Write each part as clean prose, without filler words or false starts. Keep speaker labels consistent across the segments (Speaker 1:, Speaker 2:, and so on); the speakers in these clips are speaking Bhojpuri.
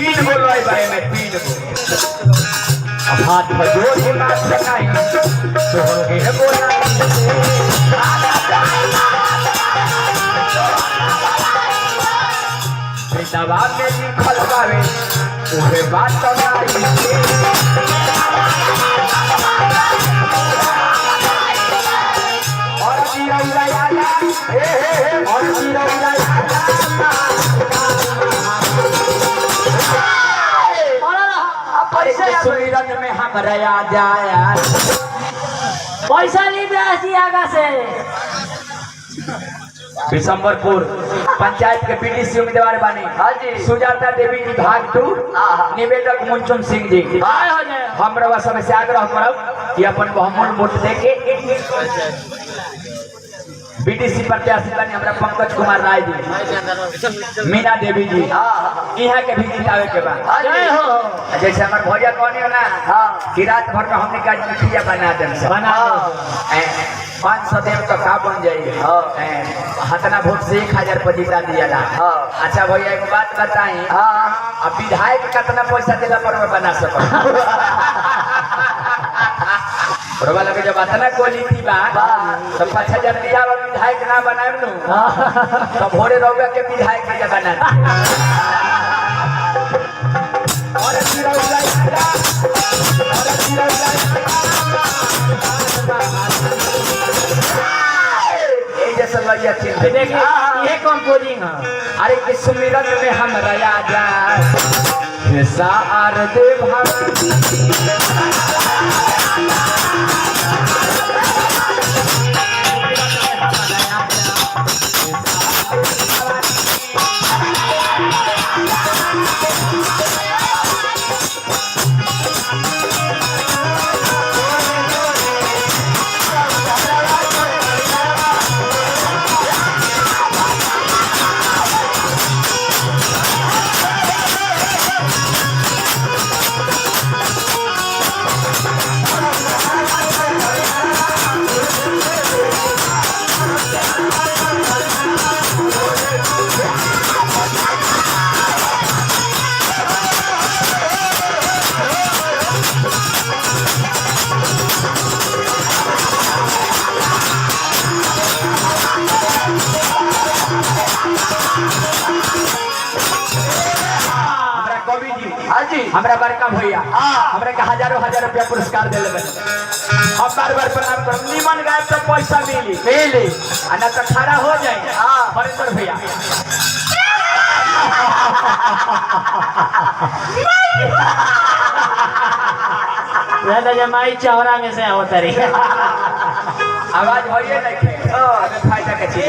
Speaker 1: तीन गो लय बारे में तीन गो अब हाथ में जोड़ के नाच सकाई तो होगे है बोला दवा में लिखल बावे ओहे बात तो नाई और जीरा यादा हे और जीरा सुमिरन में हम रया जाया
Speaker 2: पैसा नहीं बेसी आगा से
Speaker 1: बिशंबरपुर पंचायत के पीडीसी उम्मीदवार बने हाजी सुजाता देवी जी भाग 2 निवेदक मुंचुन सिंह जी हमरा सब से आग्रह करब कि अपन बहुमूल्य वोट देके बीडीसी प्रत्याशी बने हमरा पंकज कुमार राय जी मीना देवी जी यहाँ के भी जितावे के बाद जैसे हमारे भैया कहनी हो ना कि रात भर में हमने का मुखिया बना दे 500 देव तो का बन जाइए हतना वोट से 1000 पर जिता दिया ला अच्छा भैया एक बात बताई अब विधायक कितना पैसा दिला पर मैं बना सको लगे जब अतना गोली थी बात तो 5000 दिया विधायक ना बनाए नु तो भोरे रउआ के विधायक के बना और देखिए ये कंपोजिंग है अरे कि सुमिरन में हम रया जाए सार दे भगवती हमरा बड़का भैया हमरा के हजारों रुपया पुरस्कार देले बने हम बार प्रणाम कर निमन गायब तो पैसा मिली ना तो खड़ा हो जाए हरेंद्र भैया
Speaker 2: जमाई चौरा में से होता रही
Speaker 1: आवाज होइए नहीं फायदा के चीज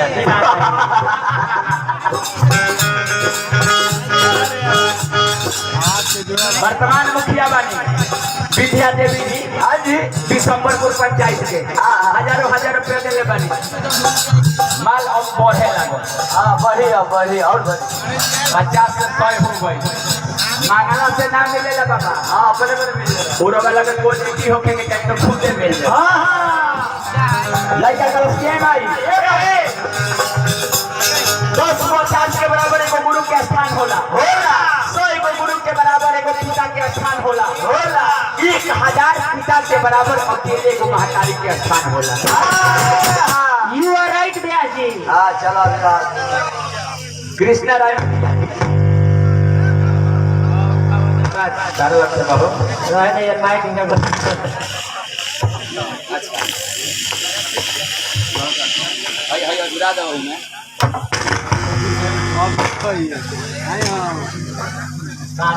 Speaker 1: वर्तमान मुखिया बानी विद्या देवी जी आज बिशंबरपुर पंचायत के हजारों रुपया दिले बानी माल अब बढ़े लगो बढ़ी और 50 से 100 हो गई मांगला से ना मिलेला बाबा अपने मिले पूरा वाला के क्वालिटी होके के कहीं तो खुद मिल जाए लड़का का स्कैम आई 10 के बराबर एगो गुरु के स्थान होला 100 गुरु के बराबर एगो पिता के स्थान होला 1000 पिता के बराबर अकेले एगो महतारी के स्थान होला
Speaker 2: यू आर राइट ब्यास जी
Speaker 1: चलो कृष्णा राय चारों लग से बाबू
Speaker 2: यार माइक में
Speaker 1: हाय गिरा दो मैं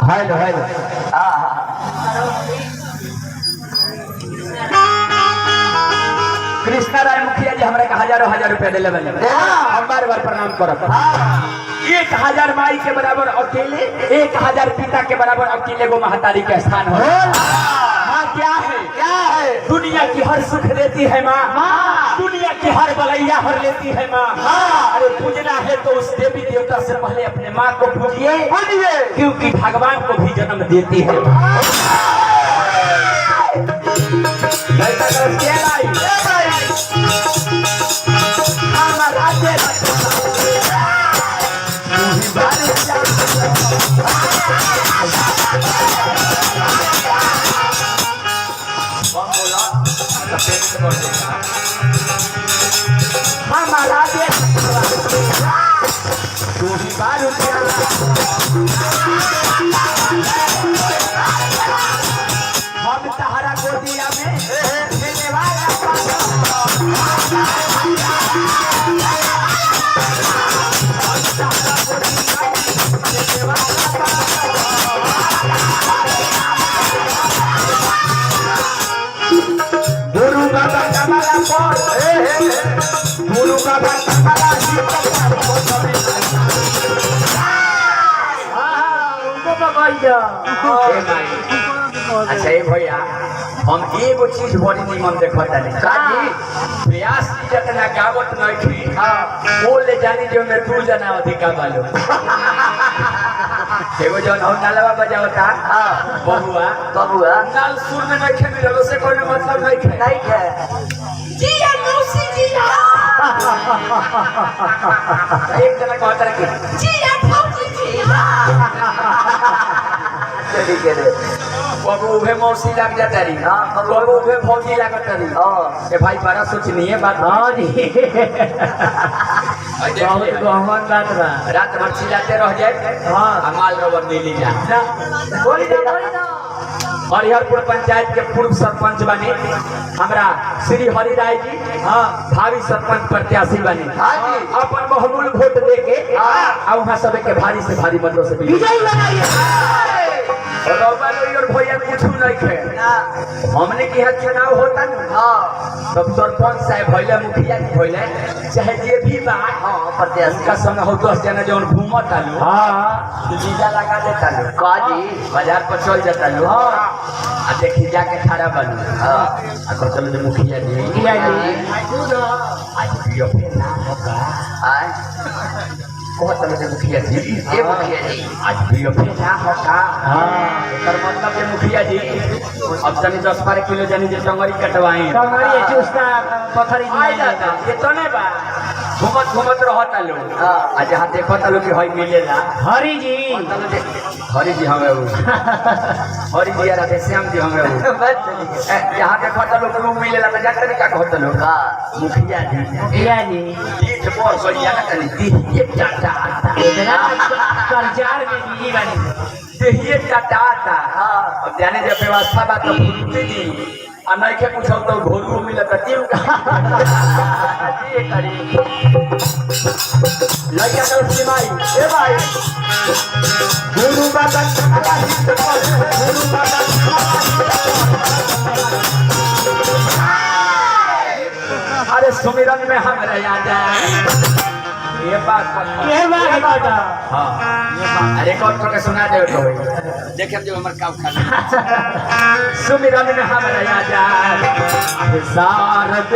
Speaker 1: हेलो कृष्णा राय मुखिया जी हमरा के हजारों रुपया दिले बने हम बार प्रणाम करब 1000 माई के बराबर अकेले 1000 पिता के बराबर अकेले गो महतारी के स्थान हो क्या है दुनिया की हर सुख देती है माँ दुनिया की हर बलैया हर लेती है माँ अरे पूजना है तो उस देवी देवता से पहले अपने माँ को पूजिए क्योंकि भगवान को भी जन्म देती है कर देगा हमारा देश तू ही बारू प्यारा हम तहरा गोदिया में खेलने वाला गुरु का बंदा गुरु का बंदा
Speaker 2: उनको पकड़ दो
Speaker 1: अच्छा ये भैया हम एगो चीज बड़ी निमन देखत तानी काजी प्रयास जितना गावत नहीं थी वो ले जानी जो में तू जना अधिका बालो एगो जौन हम नालवा बजावता बहुआ
Speaker 3: बबुआ
Speaker 1: नाल सुर में नहीं खे मिलल से कोई मतलब नहीं खे
Speaker 3: नहीं है
Speaker 1: जिया मौसी जिया एक जना कहता रहे जिया मौसी जिया
Speaker 3: चली के रे
Speaker 1: बाबू उभे मौसी लग जाता रही बाबू उभे भौजी लगता रही ए भाई बड़ा सोचनीय बात
Speaker 2: हाँ जी
Speaker 1: बहुत
Speaker 2: बहुत गहन बात बा
Speaker 1: रात भर चिल्लाते रह जाए
Speaker 2: हाँ।
Speaker 1: माल रबर मिली जा
Speaker 2: बोली दो
Speaker 1: हरिहरपुर पंचायत के पूर्व सरपंच बने हमरा श्री हरि राय जी भावी सरपंच प्रत्याशी बने अपन बहुमूल्य वोट दे के वहाँ सब के भारी से भारी मतों से विजयी बनाइए और भैया कुछ नहीं खे हमने के यहाँ चुनाव होता न तब सरपंच साहब भैले मुखिया जी भैले चाहे जे भी बा
Speaker 3: प्रत्याशी
Speaker 1: उनका संग हो 10 जना जौन घूमत आलू वीजा लगा देता लो
Speaker 3: काजी
Speaker 1: बाजार पर चल जाता लो आ देखी जाके खड़ा बनू आ कहते जो मुखिया जी आज भी अपना होगा
Speaker 3: आए
Speaker 1: कहते जो मुखिया जी
Speaker 3: ये मुखिया जी
Speaker 1: आज भी अपना होगा एकर मतलब जे मुखिया जी अब तनी 10-12 किलो जानी जे टंगरी कटवाए
Speaker 2: कमरी चुस्ता पथरी
Speaker 1: आइ जाता ये तो नहीं बा घूमत घूमत रहता लो आ जहाँ देखता लो कि हई मिलेला
Speaker 2: हरी जी
Speaker 1: हरि जी हमें हरि जी राधे श्याम जी हमें यहाँ के कहता लोग रूम मिलेला तो जाते नहीं का कहता लोग मुखिया जी
Speaker 2: भैया जी
Speaker 1: तीठ पर सोइया का तनी दिहिए टाटा आता
Speaker 2: इतना करजार में जी बनी
Speaker 1: दिहिए टाटा आता अब जाने जब व्यवस्था बात तो भूलते जी आ नहीं के पूछो तो घोरू मिला तो तीन का जी करी लइका का सिमाई ए भाई गुरु बाबा गुरु बाबा अरे सुमिरन में हम रह जाए ये बात हाँ अरे कौन के सुना दे तो देखे जो हमारे काम खा सुमिरन में हम रह जाए सारद